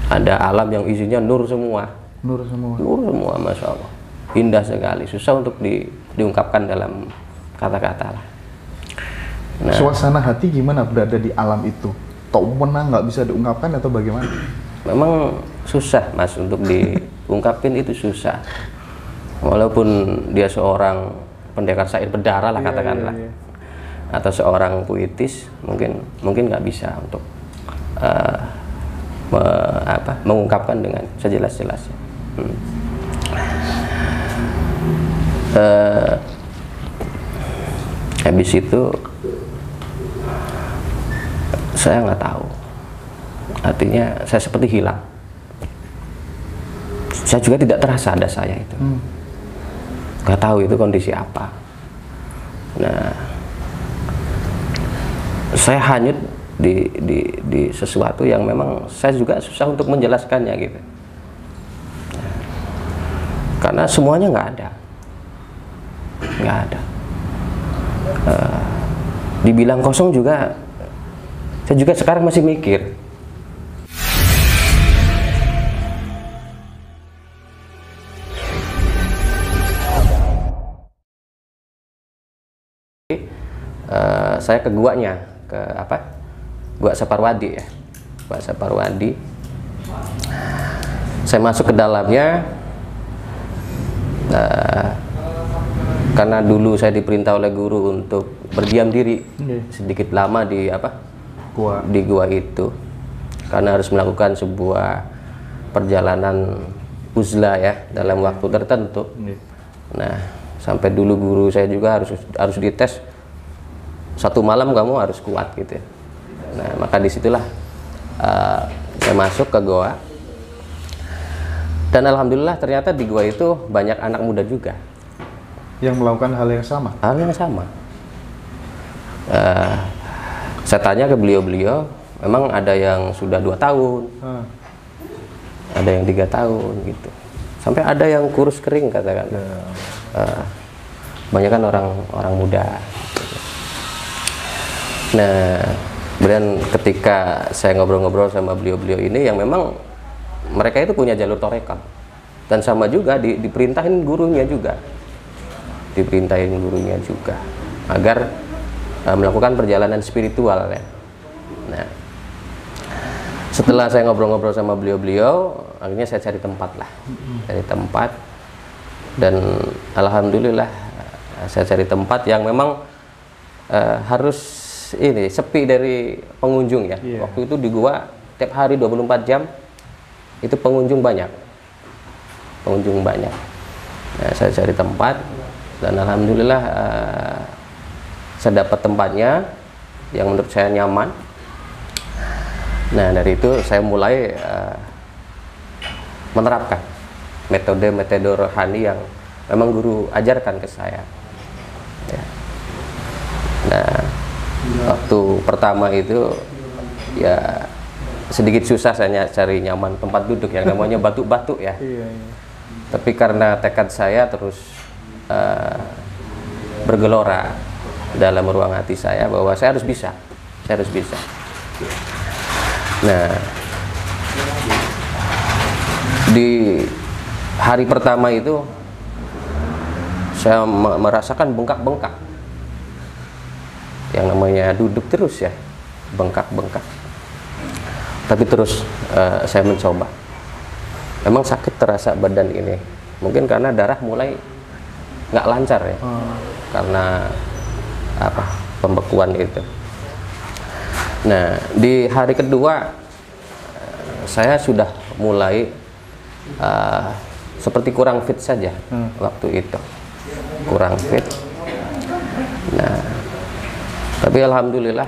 Ada alam yang isinya nur semua. Nur semua. Nur semua, masya Allah. Indah sekali, susah untuk diungkapkan dalam kata-kata lah. Nah, Suasana hati gimana berada di alam itu? Tok menang nggak bisa diungkapkan atau bagaimana? memang susah Mas untuk diungkapin, itu susah. Walaupun dia seorang pendekar syair berdarah lah katakanlah, atau seorang puitis, mungkin nggak bisa untuk mengungkapkan dengan sejelas-jelasnya. Habis itu saya nggak tahu, artinya saya seperti hilang. Saya juga tidak terasa ada saya itu, nggak tahu itu kondisi apa. Nah, saya hanyut di sesuatu yang memang saya juga susah untuk menjelaskannya gitu. Karena semuanya nggak ada. Dibilang kosong juga, saya juga sekarang masih mikir. Saya ke guanya, ke Gua Saparwadi ya, Gua Saparwadi. Saya masuk ke dalamnya karena dulu saya diperintah oleh guru untuk berdiam diri sedikit lama di di gua itu, karena harus melakukan sebuah perjalanan uzlah ya dalam waktu tertentu. Nah, sampai dulu guru saya juga harus dites, 1 malam kamu harus kuat gitu. Nah, maka disitulah saya masuk ke goa, dan alhamdulillah ternyata di goa itu banyak anak muda juga yang melakukan hal yang sama. Saya tanya ke beliau-beliau, memang ada yang sudah 2 tahun, ada yang 3 tahun gitu, sampai ada yang kurus kering katakan. Banyak kan orang muda. Nah, kemudian ketika saya ngobrol-ngobrol sama beliau-beliau ini, yang memang mereka itu punya jalur torekam, dan sama juga diperintahin gurunya juga, agar melakukan perjalanan spiritual ya. Nah, setelah saya ngobrol-ngobrol sama beliau-beliau, akhirnya saya cari tempat lah, dan alhamdulillah saya cari tempat yang memang harus sepi dari pengunjung ya. Waktu itu di gua tiap hari 24 jam itu pengunjung banyak. Nah, saya cari tempat, dan alhamdulillah saya dapat tempatnya yang menurut saya nyaman. Nah, dari itu saya mulai menerapkan metode rohani yang memang guru ajarkan ke saya ya. Nah, waktu pertama itu ya sedikit susah saya cari nyaman tempat duduk yang namanya batu-batu ya. Tapi karena tekad saya terus bergelora dalam ruang hati saya bahwa saya harus bisa. Nah, di hari pertama itu saya merasakan bengkak-bengkak, yang namanya duduk terus ya, bengkak-bengkak. Tapi terus saya mencoba, memang sakit terasa badan ini, mungkin karena darah mulai nggak lancar ya, karena pembekuan itu. Nah, di hari kedua saya sudah mulai seperti kurang fit saja waktu itu, kurang fit. Nah, tapi alhamdulillah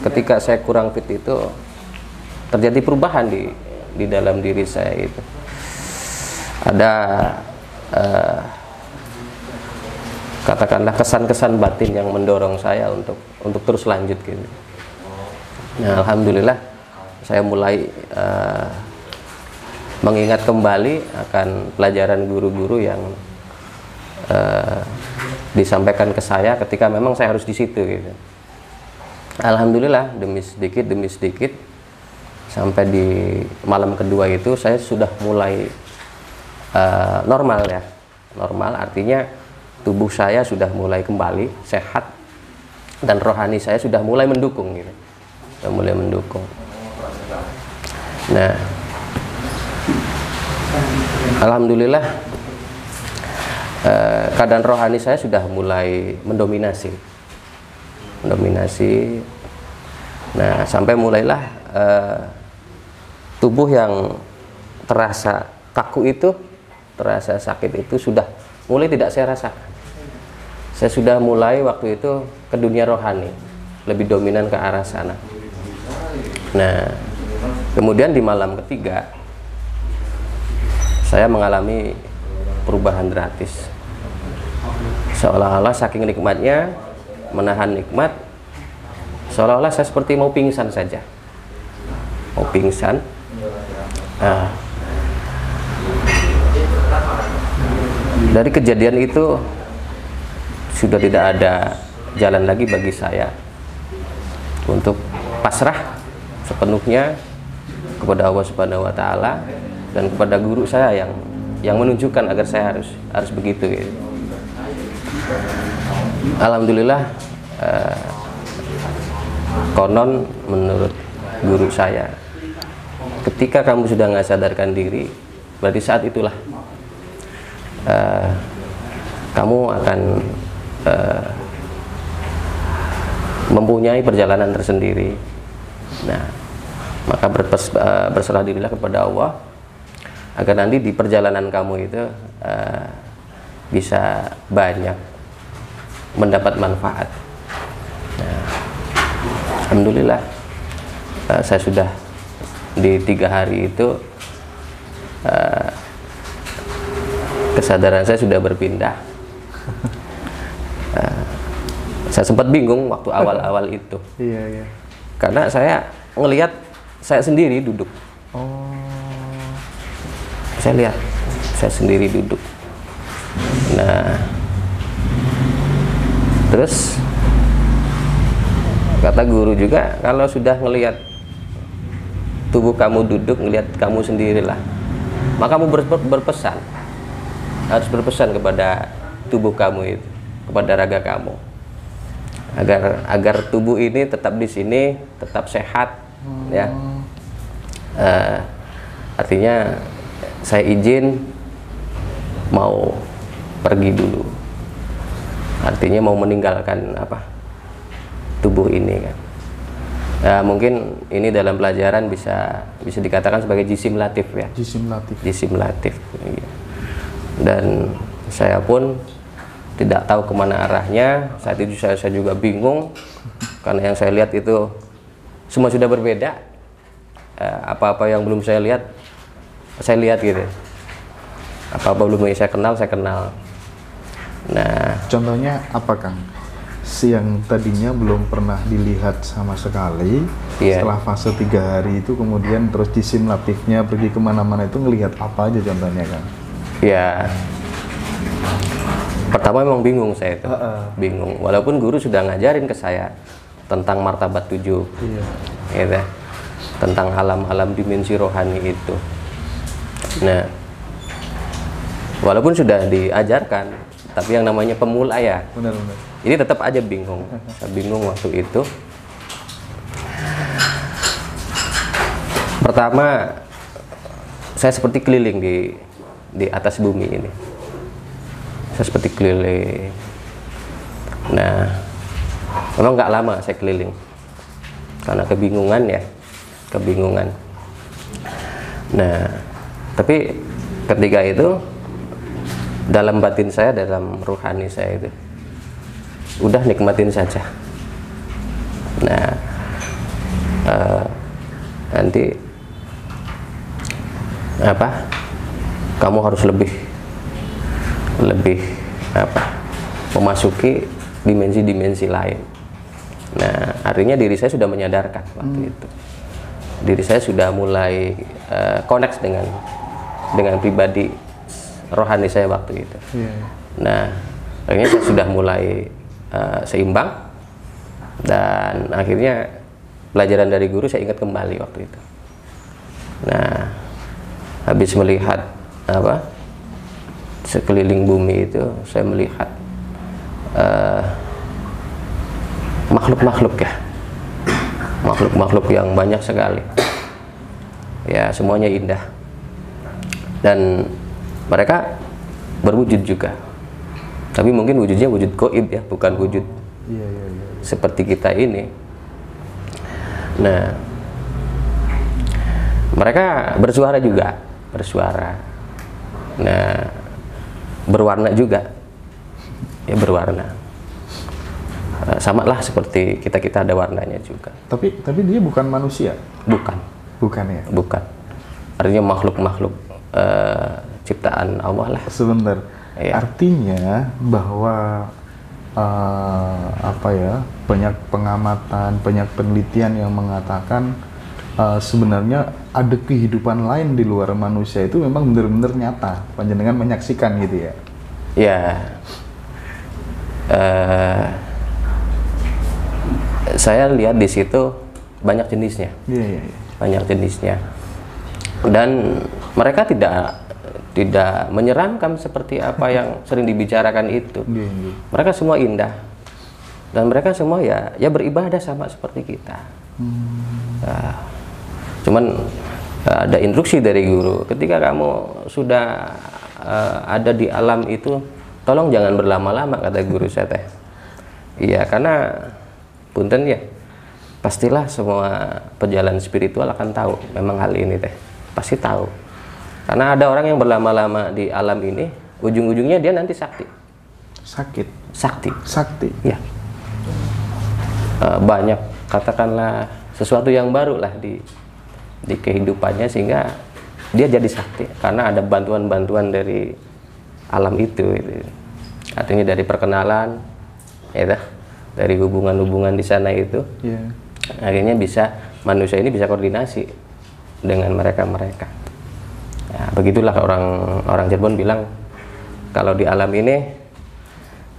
ketika saya kurang fit itu terjadi perubahan di dalam diri saya itu. Ada katakanlah kesan-kesan batin yang mendorong saya untuk terus lanjut gitu. Nah, alhamdulillah saya mulai mengingat kembali akan pelajaran guru-guru yang disampaikan ke saya ketika memang saya harus di situ gitu. Alhamdulillah demi sedikit sampai di malam kedua itu saya sudah mulai normal ya. Normal artinya tubuh saya sudah mulai kembali sehat dan rohani saya sudah mulai mendukung gitu. Sudah mulai mendukung. Nah, alhamdulillah keadaan rohani saya sudah mulai mendominasi. Nah, sampai mulailah tubuh yang terasa kaku itu, terasa sakit itu sudah mulai tidak saya rasakan. Saya sudah mulai waktu itu ke dunia rohani, lebih dominan ke arah sana. Nah, kemudian di malam ketiga saya mengalami perubahan drastis. Seolah-olah saking nikmatnya, menahan nikmat, seolah-olah saya seperti mau pingsan saja. Mau pingsan. Dari kejadian itu sudah tidak ada jalan lagi bagi saya untuk pasrah sepenuhnya kepada Allah Subhanahu wa taala dan kepada guru saya yang menunjukkan agar saya harus begitu gitu. Alhamdulillah, konon menurut guru saya, ketika kamu sudah nggak sadarkan diri, berarti saat itulah kamu akan mempunyai perjalanan tersendiri. Nah, maka berserah dirilah kepada Allah agar nanti di perjalanan kamu itu bisa banyak mendapat manfaat. Nah, alhamdulillah saya sudah di 3 hari itu kesadaran saya sudah berpindah. Saya sempat bingung waktu awal-awal itu. Iya. Karena saya ngelihat saya sendiri duduk. Saya lihat saya sendiri duduk. Nah, terus kata guru juga, kalau sudah ngelihat tubuh kamu duduk, ngelihat kamu sendirilah, maka kamu berpesan, harus berpesan kepada tubuh kamu itu, kepada raga kamu, agar tubuh ini tetap di sini, tetap sehat, ya. Artinya saya izin mau pergi dulu. Artinya mau meninggalkan tubuh ini kan. Mungkin ini dalam pelajaran bisa dikatakan sebagai jisim latif ya. Jisim latif. Iya. Dan saya pun tidak tahu kemana arahnya. Saat itu saya juga bingung karena yang saya lihat itu semua sudah berbeda. Apa-apa yang belum saya lihat gitu. Apa-apa belum saya kenal. Nah, contohnya apa, Kang? Yang tadinya belum pernah dilihat sama sekali, setelah fase 3 hari itu kemudian terus jisim latifnya pergi kemana-mana, itu ngelihat apa aja contohnya, Kang? Ya, pertama memang bingung saya itu, bingung. Walaupun guru sudah ngajarin ke saya tentang martabat 7, gitu, tentang alam-alam dimensi rohani itu. Nah, walaupun sudah diajarkan, tapi yang namanya pemula ya, benar-benar. Ini tetap aja bingung. Saya bingung waktu itu. Pertama, saya seperti keliling di atas bumi ini. Saya seperti keliling. Nah, memang nggak lama saya keliling karena kebingungan ya, kebingungan. Nah, tapi ketika itu dalam batin saya, dalam rohani saya itu udah nikmatin saja. Nah, nanti kamu harus lebih memasuki dimensi-dimensi lain. Nah, artinya diri saya sudah menyadarkan waktu itu. Diri saya sudah mulai connect dengan pribadi rohani saya waktu itu. Nah, akhirnya saya sudah mulai seimbang, dan akhirnya pelajaran dari guru saya ingat kembali waktu itu. Nah, habis melihat apa sekeliling bumi itu, saya melihat makhluk-makhluk ya, makhluk-makhluk yang banyak sekali. Ya, semuanya indah dan mereka berwujud juga. Tapi mungkin wujudnya wujud gaib ya, bukan wujud seperti kita ini. Nah, mereka bersuara juga, bersuara. Nah, berwarna juga, ya berwarna. Sama lah seperti kita ada warnanya juga. Tapi dia bukan manusia? Bukan ya? Bukan. Artinya makhluk-makhluk ciptaan Allah lah. Sebentar. Ya. Artinya bahwa banyak pengamatan, banyak penelitian yang mengatakan sebenarnya ada kehidupan lain di luar manusia itu memang benar-benar nyata. Panjenengan menyaksikan gitu ya? Ya. Saya lihat di situ banyak jenisnya. Iya. Banyak jenisnya. Dan mereka tidak menyeramkan seperti apa yang sering dibicarakan itu. Mereka semua indah dan mereka semua ya beribadah sama seperti kita. Nah, cuman ada instruksi dari guru, ketika kamu sudah ada di alam itu, tolong jangan berlama-lama, kata guru saya teh. Iya, karena punten ya, pastilah semua pejalan spiritual akan tahu memang hal ini teh, pasti tahu. Karena ada orang yang berlama-lama di alam ini, ujung-ujungnya dia nanti sakti. Sakti. Ya. Banyak, katakanlah sesuatu yang baru lah di kehidupannya, sehingga dia jadi sakti karena ada bantuan-bantuan dari alam itu. Artinya dari perkenalan, ya, dari hubungan-hubungan di sana itu. Yeah. Akhirnya manusia ini bisa koordinasi dengan mereka. Ya, begitulah orang Cirebon bilang, kalau di alam ini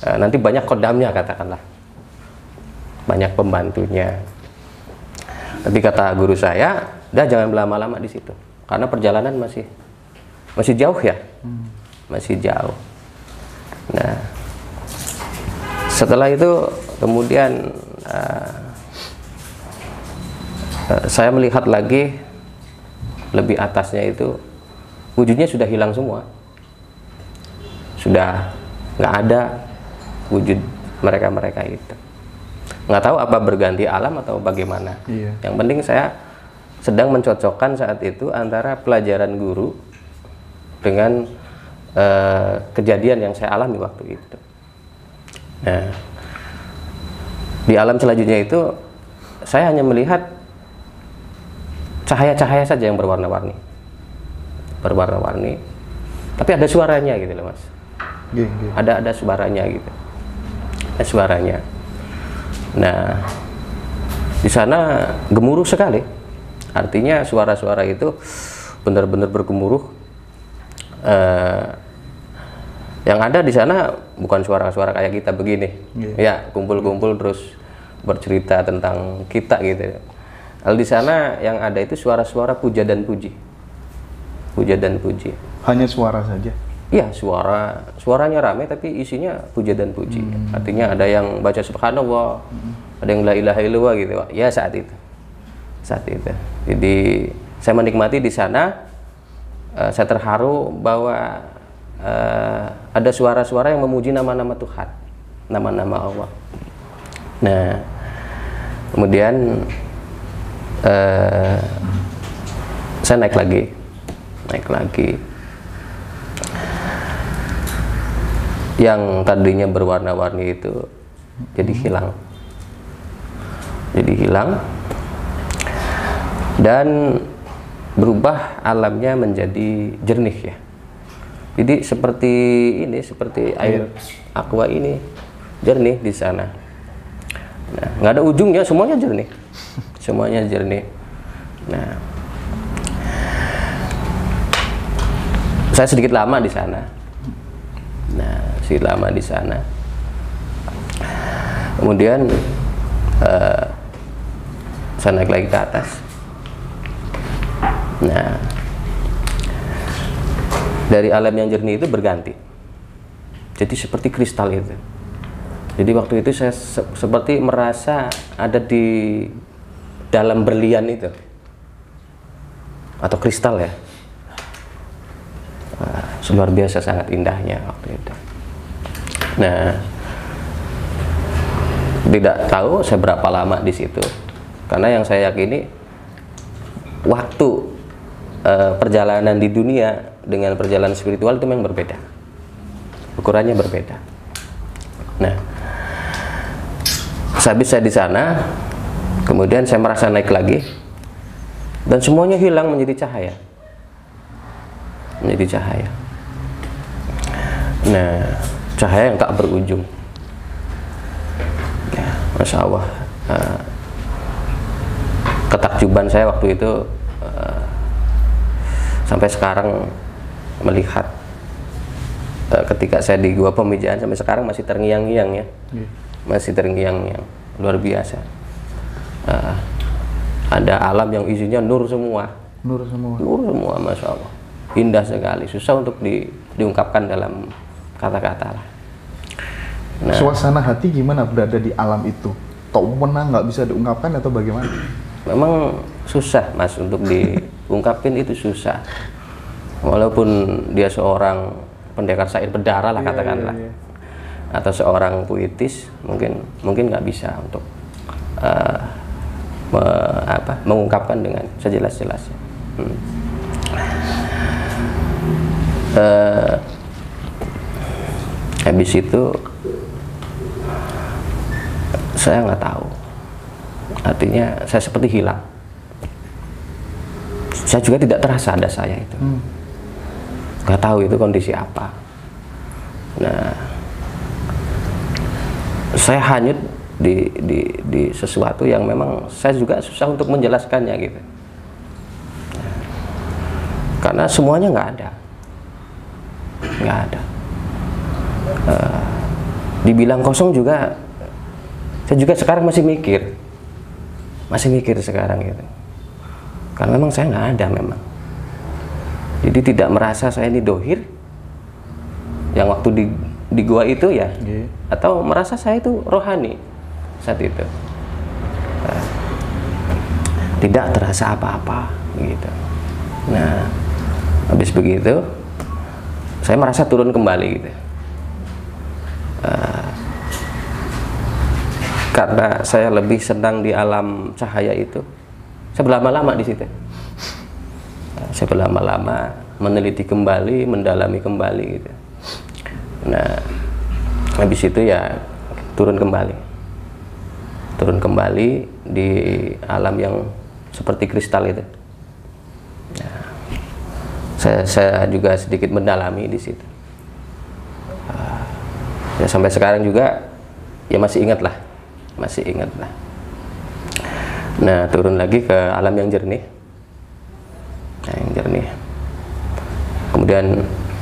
nanti banyak kodamnya, katakanlah, banyak pembantunya. Tapi kata guru saya, jangan berlama-lama di situ, karena perjalanan masih jauh ya, masih jauh. Nah, setelah itu kemudian saya melihat lagi lebih atasnya itu, wujudnya sudah hilang semua, sudah nggak ada wujud mereka itu. Nggak tahu apa berganti alam atau bagaimana. Iya. Yang penting saya sedang mencocokkan saat itu antara pelajaran guru dengan kejadian yang saya alami waktu itu. Nah, di alam selanjutnya itu saya hanya melihat cahaya-cahaya saja yang berwarna-warni, tapi ada suaranya gitu loh, Mas. Ada suaranya gitu, ada suaranya. Nah, di sana gemuruh sekali, artinya suara-suara itu benar-benar bergemuruh. Yang ada di sana bukan suara-suara kayak kita begini, ya kumpul-kumpul terus bercerita tentang kita gitu. Kalau di sana yang ada itu suara-suara puja dan puji. Hanya suara saja? Iya, suaranya ramai tapi isinya puja dan puji. Artinya ada yang baca subhanallah, ada yang la ilaha illallah gitu. Ya, saat itu. Jadi saya menikmati di sana. Saya terharu bahwa ada suara-suara yang memuji nama-nama Tuhan, nama-nama Allah. Nah, kemudian saya naik lagi. Yang tadinya berwarna-warni itu jadi hilang, dan berubah alamnya menjadi jernih ya. Jadi seperti air aqua ini jernih di sana. Nah, nggak ada ujungnya, semuanya jernih. Nah, saya sedikit lama di sana. Kemudian saya naik lagi ke atas. Nah, dari alam yang jernih itu berganti. Jadi seperti kristal itu. Jadi waktu itu saya seperti merasa ada di dalam berlian itu. Atau kristal ya. Luar biasa sangat indahnya waktu itu. Nah, tidak tahu saya berapa lama di situ. Karena yang saya yakini waktu perjalanan di dunia dengan perjalanan spiritual itu memang berbeda. Ukurannya berbeda. Nah, sehabis saya di sana, kemudian saya merasa naik lagi dan semuanya hilang menjadi cahaya. Menjadi cahaya. Nah, cahaya yang tak berujung. Ya, Masya Allah. Ketakjuban saya waktu itu sampai sekarang melihat ketika saya di Gua Pemijaan sampai sekarang masih terngiang-ngiang ya. Masih terngiang-ngiang, luar biasa. Ada alam yang isinya nur semua. Nur semua. Nur semua, Masya Allah. Indah sekali, susah untuk diungkapkan dalam kata-kata lah. Nah, suasana hati gimana berada di alam itu? Tau menang nggak bisa diungkapkan atau bagaimana? Memang susah Mas untuk diungkapin, itu susah. Walaupun dia seorang pendekar syair berdarah lah katakanlah, atau seorang puitis, mungkin nggak bisa untuk mengungkapkan dengan sejelas-jelasnya. Habis itu saya nggak tahu, artinya saya seperti hilang. Saya juga tidak terasa ada saya itu, nggak tahu itu kondisi apa. Nah, saya hanyut di sesuatu yang memang saya juga susah untuk menjelaskannya gitu. Karena semuanya nggak ada. Dibilang kosong juga, saya juga sekarang masih mikir sekarang gitu. Karena memang saya nggak ada memang. Jadi tidak merasa saya ini dohir yang waktu di gua itu ya, atau merasa saya itu rohani saat itu. Tidak terasa apa-apa gitu. Nah, habis begitu saya merasa turun kembali gitu. Karena saya lebih senang di alam cahaya itu, saya berlama-lama di situ. Saya berlama-lama meneliti kembali, mendalami kembali gitu. Nah, habis itu ya turun kembali di alam yang seperti kristal itu. Nah, saya juga sedikit mendalami di situ. Ya sampai sekarang juga ya masih ingat lah. Nah, turun lagi ke alam yang jernih. Nah, yang jernih. Kemudian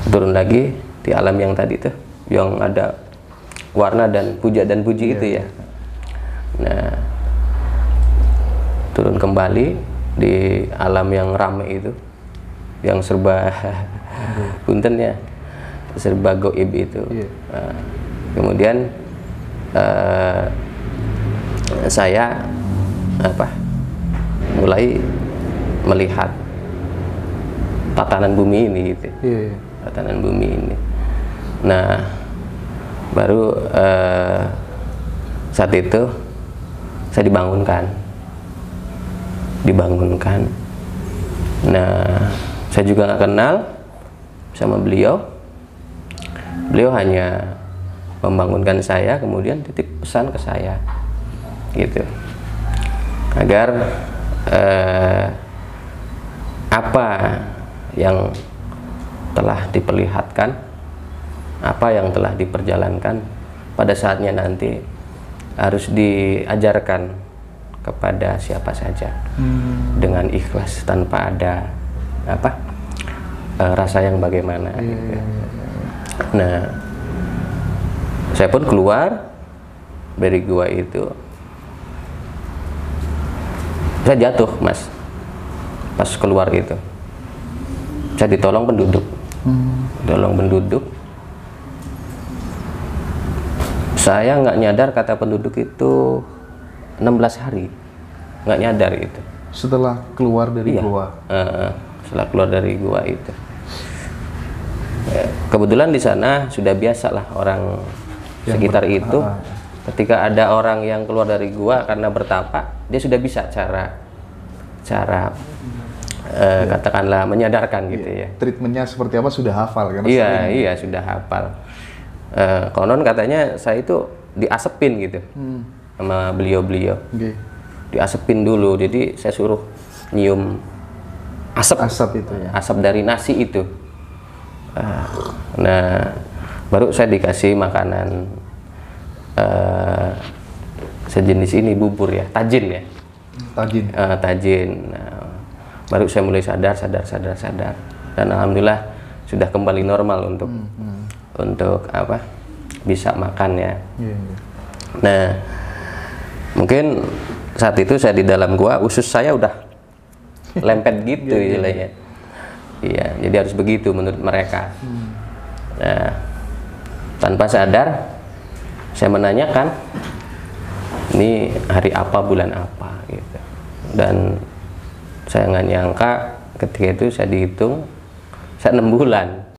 turun lagi di alam yang tadi tuh, yang ada warna dan puja dan puji itu ya. Nah, turun kembali di alam yang ramai itu, yang serba punten ya, serba goib itu. Nah, kemudian saya mulai melihat tatanan bumi ini gitu. Tatanan bumi ini. Nah, baru saat itu saya dibangunkan. Nah, saya juga nggak kenal sama beliau. Beliau hanya membangunkan saya, kemudian titip pesan ke saya gitu, agar apa yang telah diperlihatkan, apa yang telah diperjalankan pada saatnya nanti harus diajarkan kepada siapa saja dengan ikhlas, tanpa ada rasa yang bagaimana gitu. Nah, saya pun keluar dari gua itu. Saya jatuh Mas pas keluar itu. Saya ditolong penduduk. Tolong penduduk. Saya nggak nyadar kata penduduk itu 16 hari. Nggak nyadar gitu. Setelah keluar dari gua? Setelah keluar dari gua itu. Kebetulan di sana sudah biasa lah orang yang sekitar itu. Ketika ada orang yang keluar dari gua karena bertapa, dia sudah bisa cara katakanlah menyadarkan gitu ya. Treatmentnya seperti apa sudah hafal kan? Iya sudah hafal. Konon katanya saya itu diasepin gitu sama beliau-beliau. Diasepin dulu, jadi saya suruh nyium asap itu ya. Asap dari nasi itu. Nah, baru saya dikasih makanan sejenis ini, bubur ya, tajin ya. Tajin. Nah, baru saya mulai sadar dan alhamdulillah sudah kembali normal untuk apa, bisa makan ya. Nah, mungkin saat itu saya di dalam gua, usus saya udah lempet gitu istilahnya. Iya, jadi harus begitu menurut mereka. Nah, tanpa sadar saya menanyakan ini hari apa, bulan apa gitu. Dan saya nggak nyangka ketika itu saya dihitung saya 6 bulan.